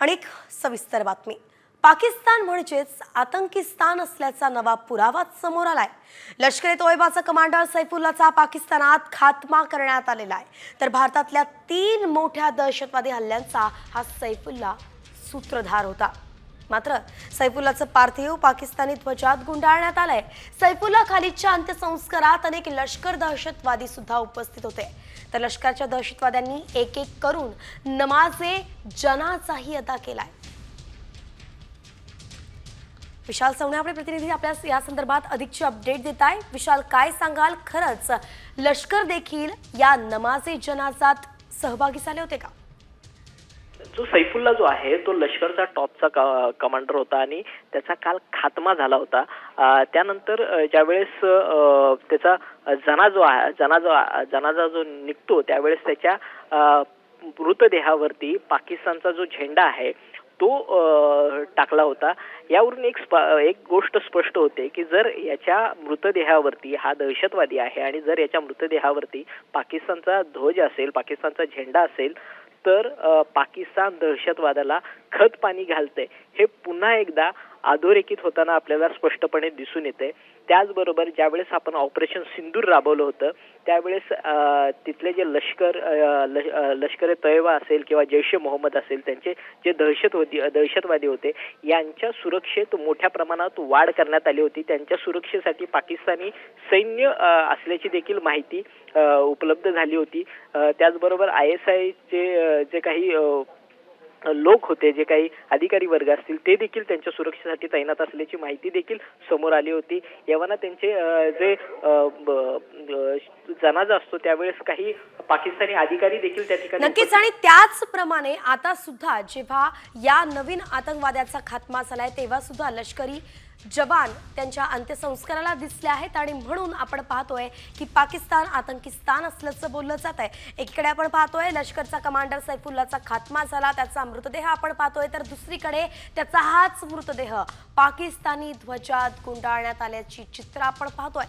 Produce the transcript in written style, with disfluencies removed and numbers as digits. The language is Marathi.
आणि एक सविस्तर बातमी। पाकिस्तान म्हणजेच आतंकीस्तान असल्याचा नवा पुरावा समोर आलाय। लष्कर तोयबाचा कमांडर सैफुल्लाचा पाकिस्तानात खात्मा करण्यात आलेला आहे। तर भारतातल्या 3 मोठ्या दहशतवादी हल्ल्यांचा हा सैफुल्ला सूत्रधार होता। मात्र सैफुल्लाचं पार्थिव पाकिस्तानी ध्वजात गुंडाळण्यात आलंय। सैफुल्ला खालिदच्या अंत्यसंस्कारात अनेक लष्कर दहशतवादी सुद्धा उपस्थित होते। तर लष्करच्या दहशतवाद्यांनी एक एक करून नमाजे जनाजाही अदा केलाय। विशाल सवणे आपले प्रतिनिधी आपल्याला या संदर्भात अधिकची अपडेट देत आहे। विशाल, काय सांगाल? खरंच लष्कर देखील या नमाजे जनाजात सहभागी झाले होते का? जो सैफुल्ला जो आहे तो लष्करचा टॉपचा कमांडर होता आणि त्याचा काल खात्मा झाला होता। त्यानंतर ज्यावेळेस त्याचा जनाजा जो निघतो त्यावेळेस त्याच्या मृतदेहावरती पाकिस्तानचा जो झेंडा आहे तो टाकला होता। यावरून एक गोष्ट स्पष्ट होते की जर याच्या मृतदेहावरती हा दहशतवादी आहे आणि जर याच्या मृतदेहावरती पाकिस्तानचा ध्वज असेल, पाकिस्तानचा झेंडा असेल, तर पाकिस्तान दहशतवादाला खत पाणी घालते हे पुन्हा एकदा अधोरेखित होताना आपल्याला स्पष्टपणे दिसून येते। त्याचबरोबर ज्यावेळेस आपण ऑपरेशन सिंदूर राबवलं होतं त्यावेळेस तिथले जे लष्कर तैयबा असेल किंवा जैश ए मोहम्मद असेल त्यांचे जे दहशतवादी होते यांच्या सुरक्षेत मोठ्या प्रमाणात वाढ करण्यात आली होती। त्यांच्या सुरक्षेसाठी पाकिस्तानी सैन्य असल्याची देखील माहिती उपलब्ध झाली होती। त्याचबरोबर ISI जे काही लोक होते, जे काही अधिकारी वर्ग असतील ते देखील त्यांच्या सुरक्षेसाठी तैनात असल्याची माहिती देखील समोर आली होती। यावना त्यांचे जे जनाजा असतो त्यावेळेस काही पाकिस्तानी अधिकारी देखील त्या ठिकाणी नक्कीच। आणि त्याचप्रमाणे आता सुद्धा जेव्हा या नवीन आतंकवाद्याचा खात्मा झालाय तेव्हा सुद्धा लष्करी जवान त्यांच्या अंत्यसंस्काराला दिसले आहेत आणि म्हणून आपण पाहतोय की पाकिस्तान आतंकीस्तान असल्याचं बोललं जात आहे। एकीकडे आपण पाहतोय लष्करचा कमांडर सैफुल्लाचा खात्मा झाला, त्याचा मृतदेह आपण पाहतोय, तर दुसरीकडे त्याचा हाच मृतदेह पाकिस्तानी ध्वजात गुंडाळण्यात आल्याची चित्र आपण पाहतोय।